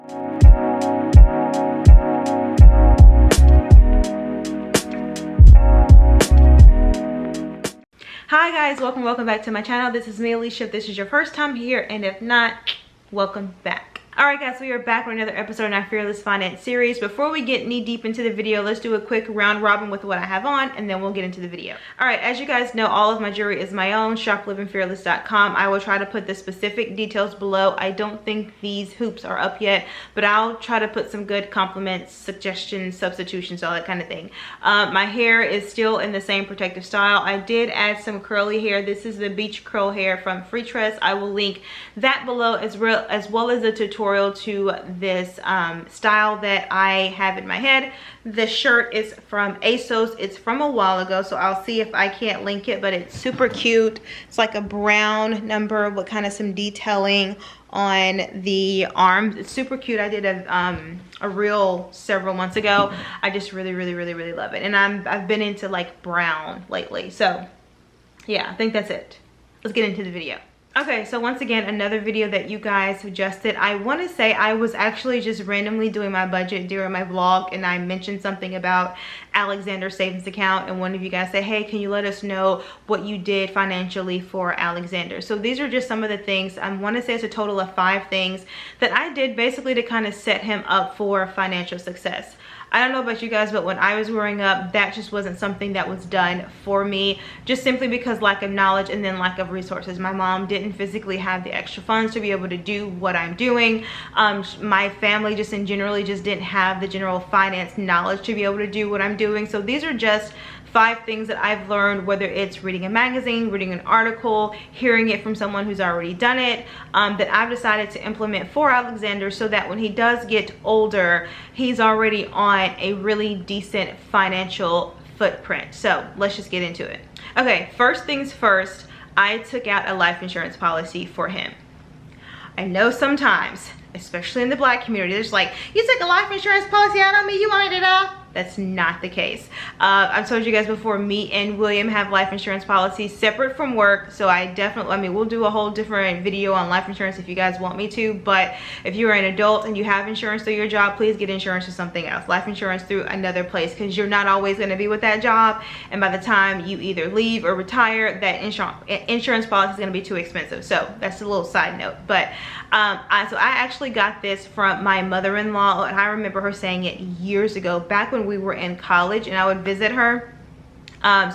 Hi guys, welcome back to my channel. This is me, Alicia, if this is your first time here, and if not, welcome back. Alright guys, we are back with another episode in our Fearless Finance series. Before we get knee deep into the video, let's do a quick round robin with what I have on, and then we'll get into the video. Alright, as you guys know, all of my jewelry is my own, shoplivingfearless.com. I will try to put the specific details below. I don't think these hoops are up yet, but I'll try to put some good compliments, suggestions, substitutions, all that kind of thing. My hair is still in the same protective style. I did add some curly hair. This is the beach curl hair from Freetress. I will link that below as well as a tutorial to this style that I have in my head. The shirt is from ASOS. It's from a while ago, so I'll see if I can't link it, but it's super cute. It's like a brown number with kind of some detailing on the arms. It's super cute. I did a reel several months ago. I just really love it, and I've been into like brown lately. So yeah, I think that's it. Let's get into the video. Okay, so once again, another video that you guys suggested. I want to say I was actually just randomly doing my budget during my vlog, and I mentioned something about Alexander's savings account, and one of you guys said, hey, can you let us know what you did financially for Alexander? So these are just some of the things. I want to say it's a total of 5 things that I did basically to kind of set him up for financial success. I don't know about you guys, but when I was growing up, that just wasn't something that was done for me, just simply because lack of knowledge and then lack of resources. My mom didn't physically have the extra funds to be able to do what I'm doing. My family just in generally just didn't have the general finance knowledge to be able to do what I'm doing. So these are just 5 things that I've learned, whether it's reading a magazine, reading an article, hearing it from someone who's already done it, that I've decided to implement for Alexander so that when he does get older, he's already on a really decent financial footprint. So let's just get into it. Okay, first things first, I took out a life insurance policy for him. I know sometimes, especially in the Black community, there's like, you took a life insurance policy out on me, you wanted it up? That's not the case. I've told you guys before, me and William have life insurance policies separate from work. So I mean, we'll do a whole different video on life insurance if you guys want me to. But if you're an adult and you have insurance through your job, please get insurance for something else. Life insurance through another place, because you're not always going to be with that job. And by the time you either leave or retire, that insurance policy is going to be too expensive. So that's a little side note. But so I actually got this from my mother-in-law, and I remember her saying it years ago, back when we were in college and I would visit her.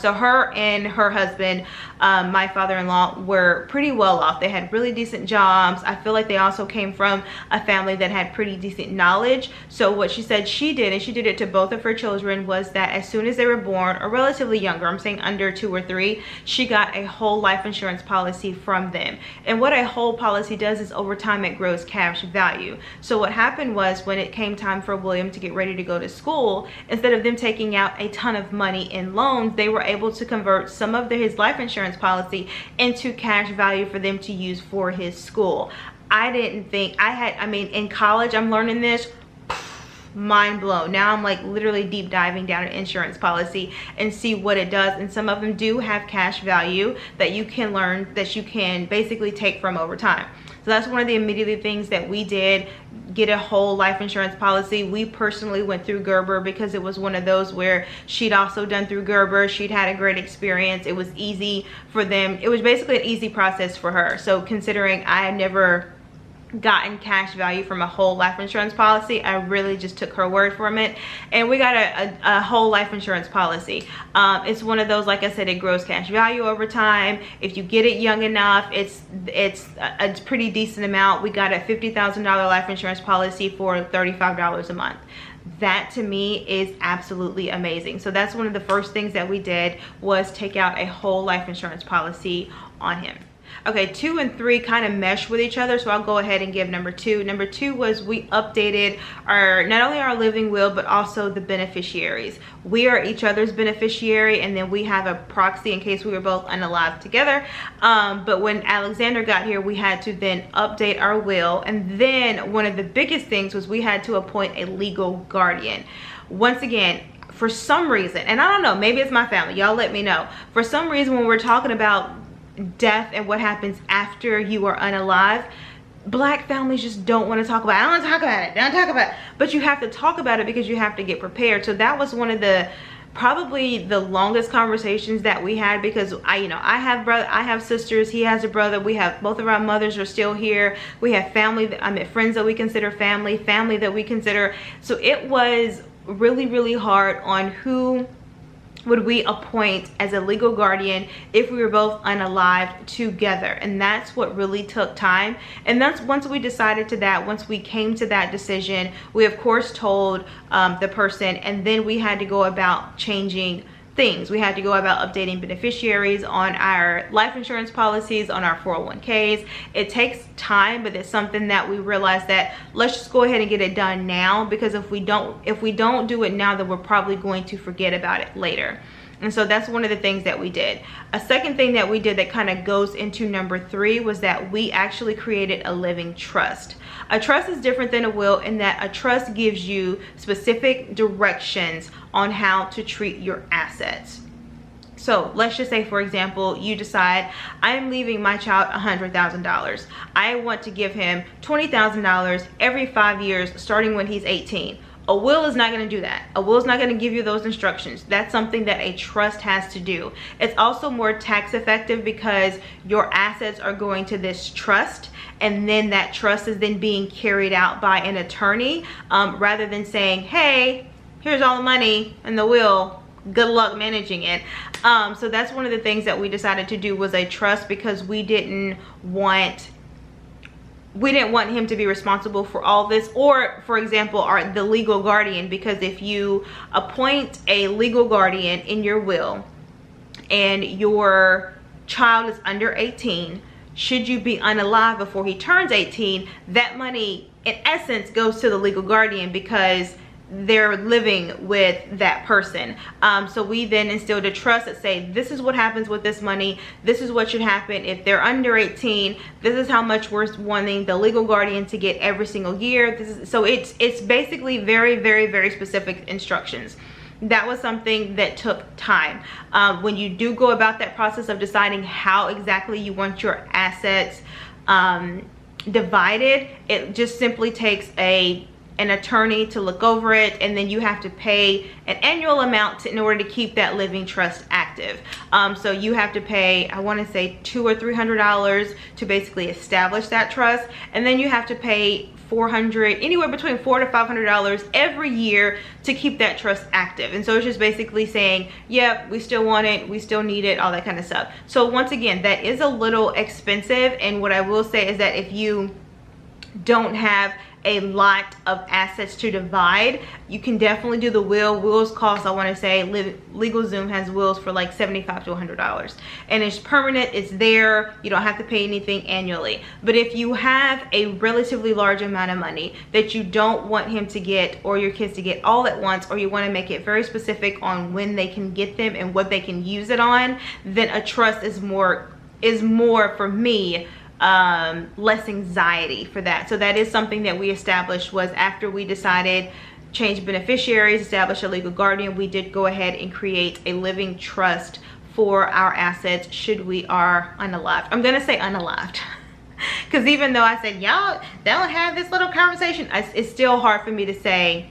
So her and her husband, my father-in-law, were pretty well off. They had really decent jobs. I feel like they also came from a family that had pretty decent knowledge. So what she said she did, and she did it to both of her children, was that as soon as they were born, or relatively younger, I'm saying under 2 or 3, she got a whole life insurance policy from them. And what a whole policy does is over time it grows cash value. So what happened was, when it came time for William to get ready to go to school, instead of them taking out a ton of money in loans, they were able to convert some of his life insurance policy into cash value for them to use for his school. I didn't think I mean, in college, I'm learning this, mind blown. Now I'm like literally deep diving down an insurance policy and see what it does. And some of them do have cash value that you can learn, that you can basically take from over time. So that's one of the immediate things that we did, get a whole life insurance policy. We personally went through Gerber because it was one of those where she'd also done through Gerber. She'd had a great experience. It was easy for them. It was basically an easy process for her. So considering I had never gotten cash value from a whole life insurance policy, I really just took her word from it, and we got a whole life insurance policy. It's one of those, like I said, it grows cash value over time. If you get it young enough, it's a pretty decent amount. We got a $50,000 life insurance policy for $35 a month. That to me is absolutely amazing. So that's one of the first things that we did, was take out a whole life insurance policy on him. Okay, 2 and 3 kind of mesh with each other, so I'll go ahead and give number 2. Number 2 was we updated not only our living will, but also the beneficiaries. We are each other's beneficiary, and then we have a proxy in case we were both unalive together. But when Alexander got here, we had to then update our will, and then one of the biggest things was we had to appoint a legal guardian. Once again, for some reason, and I don't know, maybe it's my family, y'all let me know. For some reason, when we're talking about death and what happens after you are unalive, Black families just don't want to talk about it. I don't want to talk about it. Don't talk about it. But you have to talk about it because you have to get prepared. So that was one of the probably the longest conversations that we had, because I have sisters, he has a brother, we have both of our mothers are still here, we have family friends that we consider family that we consider. So it was really, really hard on who would we appoint as a legal guardian if we were both unalived together. And that's what really took time. And that's once we decided to that, once we came to that decision, we of course told the person, and then we had to go about changing things. We had to go about updating beneficiaries on our life insurance policies, on our 401ks. It takes time, but it's something that we realized that let's just go ahead and get it done now, because if we don't do it now, then we're probably going to forget about it later. And so that's one of the things that we did. A second thing that we did that kind of goes into number 3 was that we actually created a living trust. A trust is different than a will in that a trust gives you specific directions on how to treat your assets. So let's just say, for example, you decide, I am leaving my child $100,000. I want to give him $20,000 every 5 years starting when he's 18. A will is not going to do that. A will is not going to give you those instructions. That's something that a trust has to do. It's also more tax effective because your assets are going to this trust, and then that trust is then being carried out by an attorney, rather than saying, hey, here's all the money in the will, good luck managing it. So that's one of the things that we decided to do, was a trust, because we didn't want him to be responsible for all this, or for example, the legal guardian, because if you appoint a legal guardian in your will and your child is under 18, should you be unalive before he turns 18, that money in essence goes to the legal guardian because they're living with that person. So we then instilled a trust that say, this is what happens with this money, this is what should happen if they're under 18, this is how much we're wanting the legal guardian to get every single year. So it's basically very, very, very specific instructions. That was something that took time. When you do go about that process of deciding how exactly you want your assets divided, it just simply takes an attorney to look over it, and then you have to pay an annual amount in order to keep that living trust active. So you have to pay, I want to say $200 or $300 to basically establish that trust, and then you have to pay anywhere between $400 to $500 every year to keep that trust active. And so it's just basically saying, yep, we still want it, we still need it, all that kind of stuff. So once again, that is a little expensive, and what I will say is that if you don't have a lot of assets to divide, you can definitely do the will. Wills cost, I want to say, LegalZoom has wills for like $75 to $100, and it's permanent, it's there, you don't have to pay anything annually. But if you have a relatively large amount of money that you don't want him to get, or your kids to get all at once, or you want to make it very specific on when they can get them and what they can use it on, then a trust is more for me, less anxiety for that. So that is something that we established, was after we decided change beneficiaries, establish a legal guardian, we did go ahead and create a living trust for our assets should we are unalived. I'm gonna say unalived because even though I said y'all don't have this little conversation, it's still hard for me to say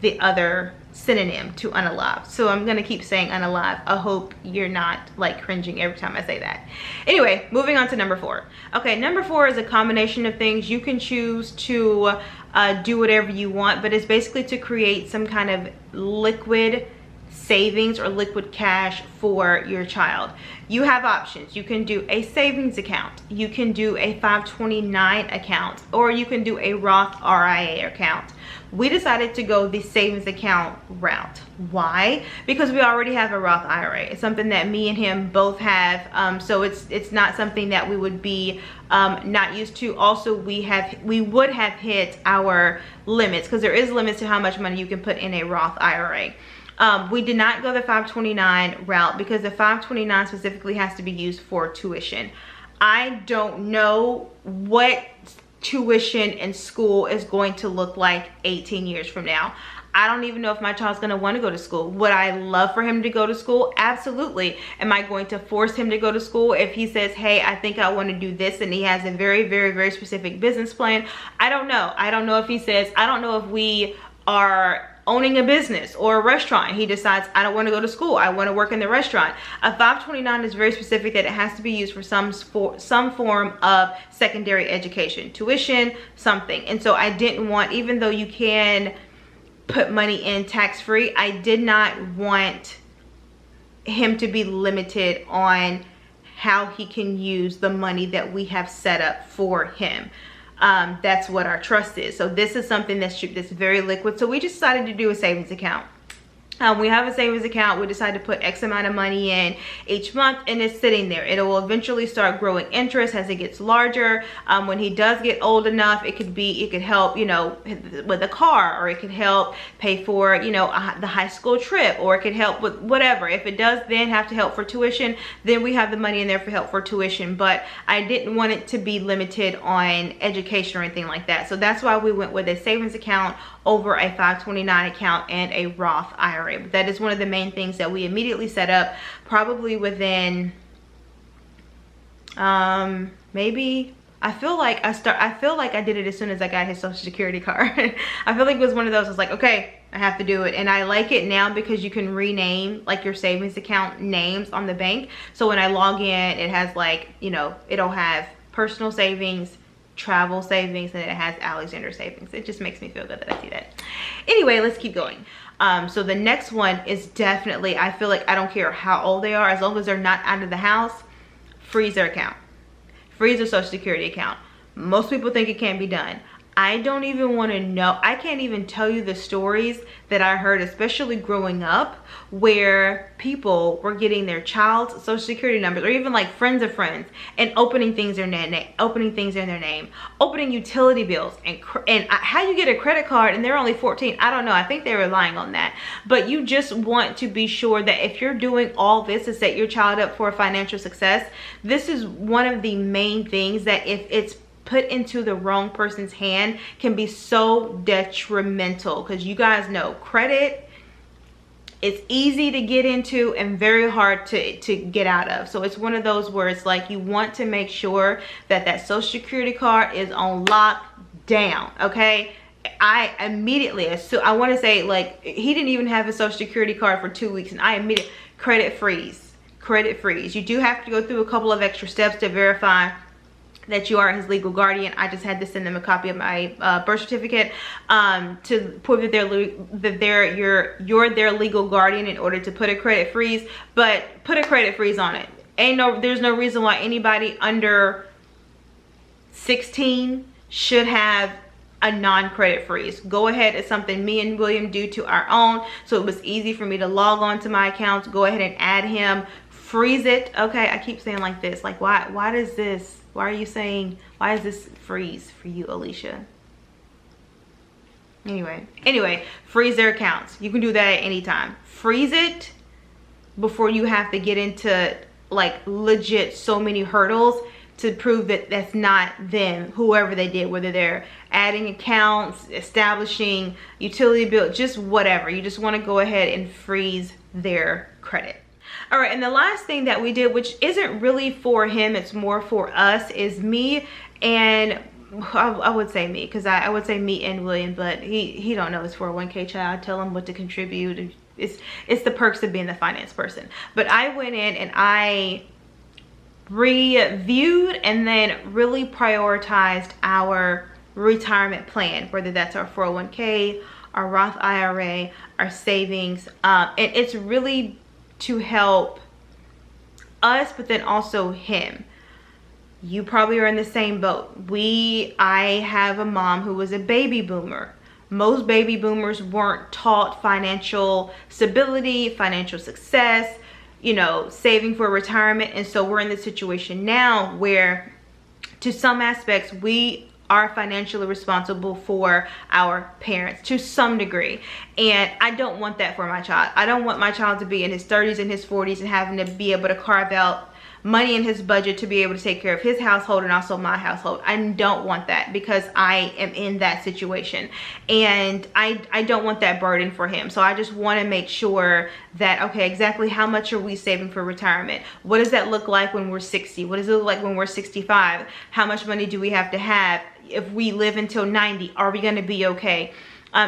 the other synonym to unalive, so I'm gonna keep saying unalive. I hope you're not like cringing every time I say that. Anyway, moving on to number 4. Okay, number 4 is a combination of things. You can choose to do whatever you want, but it's basically to create some kind of liquid savings or liquid cash for your child. You have options. You can do a savings account, you can do a 529 account, or you can do a Roth IRA account. We decided to go the savings account route. Why? Because we already have a Roth IRA. It's something that me and him both have, so it's not something that we would be not used to. Also, we would have hit our limits, because there is limits to how much money you can put in a Roth IRA. We did not go the 529 route because the 529 specifically has to be used for tuition. I don't know what tuition in school is going to look like 18 years from now. I don't even know if my child's going to want to go to school. Would I love for him to go to school? Absolutely. Am I going to force him to go to school if he says, hey, I think I want to do this, and he has a very, very, very specific business plan? I don't know. I don't know if he says, I don't know if we are owning a business or a restaurant. He decides, I don't want to go to school. I want to work in the restaurant. A 529 is very specific that it has to be used for some form of secondary education, tuition, something. And so I didn't want, even though you can put money in tax-free, I did not want him to be limited on how he can use the money that we have set up for him. That's what our trust is. So this is something that's very liquid. So we just decided to do a savings account. We have a savings account. We decided to put X amount of money in each month, and it's sitting there. It will eventually start growing interest as it gets larger. When he does get old enough, it could help, you know, with a car, or it could help pay for, you know, the high school trip, or it could help with whatever. If it does then have to help for tuition, then we have the money in there for help for tuition. But I didn't want it to be limited on education or anything like that. So that's why we went with a savings account over a 529 account and a Roth IRA. But that is one of the main things that we immediately set up, probably within maybe, I feel like I did it as soon as I got his social security card. I feel like it was one of those, I was like, okay, I have to do it. And I like it now because you can rename like your savings account names on the bank. So when I log in, it has, like, you know, it'll have personal savings, travel savings, and it has Alexander savings. It just makes me feel good that I see that. Anyway, let's keep going. So the next one is definitely, I feel like I don't care how old they are, as long as they're not out of the house, freeze their account. Freeze their social security account. Most people think it can't be done. I don't even want to know. I can't even tell you the stories that I heard, especially growing up, where people were getting their child's social security numbers, or even like friends of friends, and opening things in their name, opening utility bills, and how you get a credit card and they're only 14. I don't know. I think they're relying on that. But you just want to be sure that if you're doing all this to set your child up for financial success, this is one of the main things that, if it's put into the wrong person's hand, can be so detrimental. Because you guys know, credit, it's easy to get into and very hard to get out of. So it's one of those where it's like, you want to make sure that that social security card is on lockdown. Okay, I immediately, so I want to say, like, he didn't even have his social security card for 2 weeks, and I immediately credit freeze. You do have to go through a couple of extra steps to verify that you are his legal guardian. I just had to send them a copy of my birth certificate to prove that you're their legal guardian in order to put a credit freeze. But put a credit freeze on it. There's no reason why anybody under 16 should have a non-credit freeze. Go ahead. It's something me and William do to our own, so it was easy for me to log on to my accounts, go ahead and add him, freeze it. Okay, I keep saying like this, like, why does this, why are you saying, why is this freeze for you, Alicia? Anyway, freeze their accounts. You can do that at any time. Freeze it before you have to get into, like, legit so many hurdles to prove that that's not them, whoever they did, whether they're adding accounts, establishing utility bill, just whatever. You just want to go ahead and freeze their credit. All right, and the last thing that we did, which isn't really for him, it's more for us, is me and, I would say me, because I would say me and William, but he don't know his 401k child. I tell him what to contribute. It's the perks of being the finance person. But I went in and I reviewed and then really prioritized our retirement plan, whether that's our 401k, our Roth IRA, our savings, and it's really to help us, but then also him. You probably are in the same boat. I have a mom who was a baby boomer. Most baby boomers weren't taught financial stability, financial success, you know, saving for retirement. And so we're in the situation now where, to some aspects, we are financially responsible for our parents to some degree. And I don't want that for my child. I don't want my child to be in his 30s and his 40s and having to be able to carve out money in his budget to be able to take care of his household and also my household. I don't want that because I am in that situation, and I don't want that burden for him. So I just want to make sure that, okay, exactly how much are we saving for retirement? What does that look like when we're 60? What does it look like when we're 65? How much money do we have to have? If we live until 90, are we going to be okay?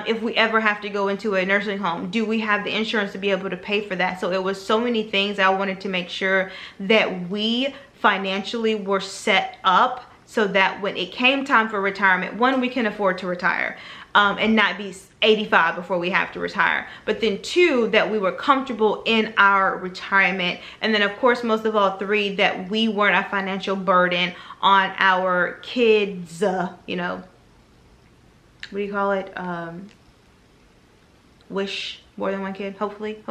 If we ever have to go into a nursing home, do we have the insurance to be able to pay for that? So it was so many things I wanted to make sure that we financially were set up so that when it came time for retirement, one, we can afford to retire and not be 85 before we have to retire. But then two, that we were comfortable in our retirement. And then of course, most of all, three, that we weren't a financial burden on our kids, you know, what do you call it? Wish more than one kid, hopefully.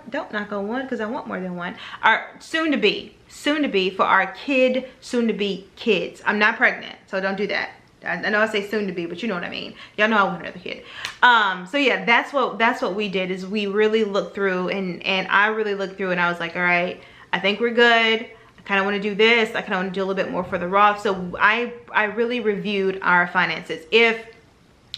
Don't knock on one because I want more than one. Our soon to be for our kid, soon to be kids. I'm not pregnant, so don't do that. I know I say soon to be, but you know what I mean. Y'all know I want another kid. So yeah, that's what we did, is we really looked through, and I really looked through, and I was like, all right, I think we're good. Kind of want to do this. I kind of want to do a little bit more for the Roth. So I really reviewed our finances. If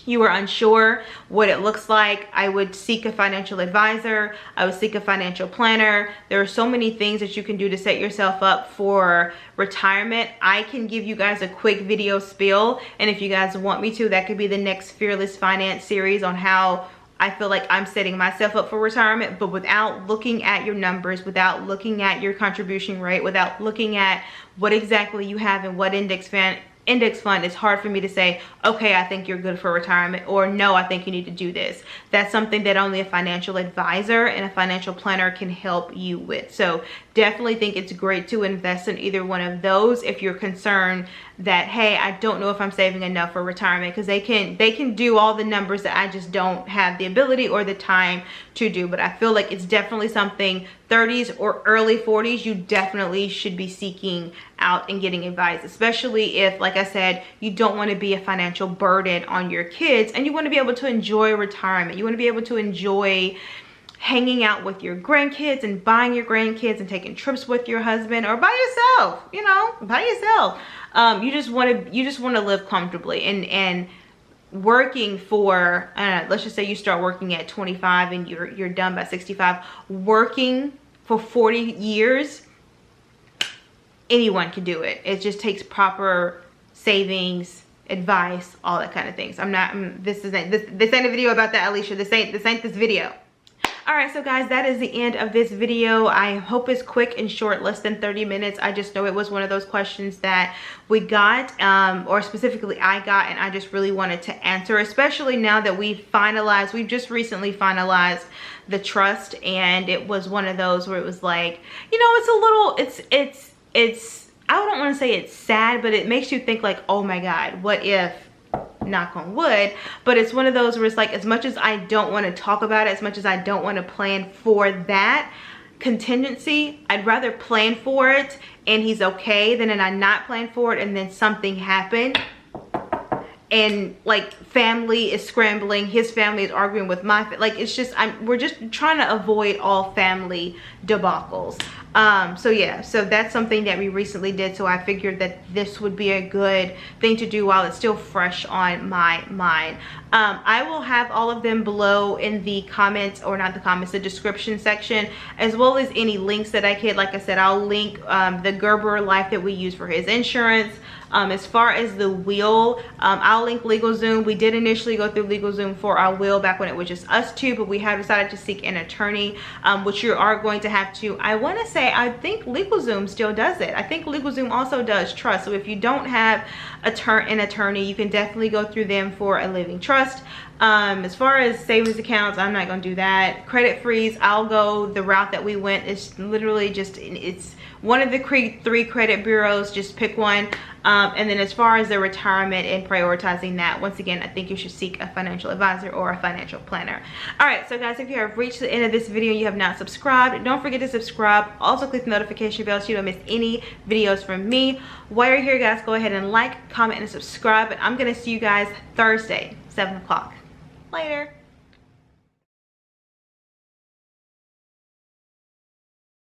you are unsure what it looks like, I would seek a financial advisor. I would seek a financial planner. There are so many things that you can do to set yourself up for retirement. I can give you guys a quick video spiel, and if you guys want me to, that could be the next Fearless Finance series on how I feel like I'm setting myself up for retirement, but without looking at your numbers, without looking at your contribution rate, without looking at what exactly you have in what index fund, it's hard for me to say, okay, I think you're good for retirement, or no, I think you need to do this. That's something that only a financial advisor and a financial planner can help you with. So definitely think it's great to invest in either one of those if you're concerned that, hey, I don't know if I'm saving enough for retirement, because they can do all the numbers that I just don't have the ability or the time to do. But I feel like it's definitely something 30s or early 40s you definitely should be seeking out and getting advice, especially if, like I said, you don't want to be a financial burden on your kids, and you want to be able to enjoy retirement. You want to be able to enjoy hanging out with your grandkids and buying your grandkids and taking trips with your husband, or by yourself, you know, by yourself. You just want to live comfortably, and working for, let's just say you start working at 25 and you're done by 65. Working for 40 years, anyone can do it. It just takes proper savings, advice, all that kind of things. This ain't a video about that, Alicia. This ain't this video. All right, so guys, that is the end of this video. I hope it's quick and short, less than 30 minutes. I just know it was one of those questions that we got, or specifically I got, and I just really wanted to answer, especially now that we've just recently finalized the trust. And it was one of those where it was like, you know, it's a little, it's I don't want to say it's sad, but it makes you think like, oh my God, what if, knock on wood. But it's one of those where it's like, as much as I don't want to talk about it, as much as I don't want to plan for that contingency, I'd rather plan for it and he's okay than I not plan for it and then something happened and like family is scrambling, his family is arguing with my like, it's just, we're just trying to avoid all family debacles. So yeah, so that's something that we recently did, so I figured that this would be a good thing to do while it's still fresh on my mind. I will have all of them below in the comments, or not the comments, the description section, as well as any links that I could. Like I said, I'll link the Gerber Life that we use for his insurance. As far as the will, I'll link LegalZoom. We did initially go through LegalZoom for our will back when it was just us two, but we have decided to seek an attorney, which you are going to have to, I want to say, I think LegalZoom still does it. I think LegalZoom also does trust. So if you don't have an attorney, you can definitely go through them for a living trust. As far as savings accounts, I'm not going to do that. Credit freeze, I'll go the route that we went. It's literally just, it's one of the 3 credit bureaus, just pick one. And then as far as the retirement and prioritizing that, once again, I think you should seek a financial advisor or a financial planner. All right, so guys, if you have reached the end of this video and you have not subscribed, don't forget to subscribe. Also click the notification bell so you don't miss any videos from me. While you're here, guys, go ahead and like, comment, and subscribe. And I'm going to see you guys Thursday, 7 o'clock. Later.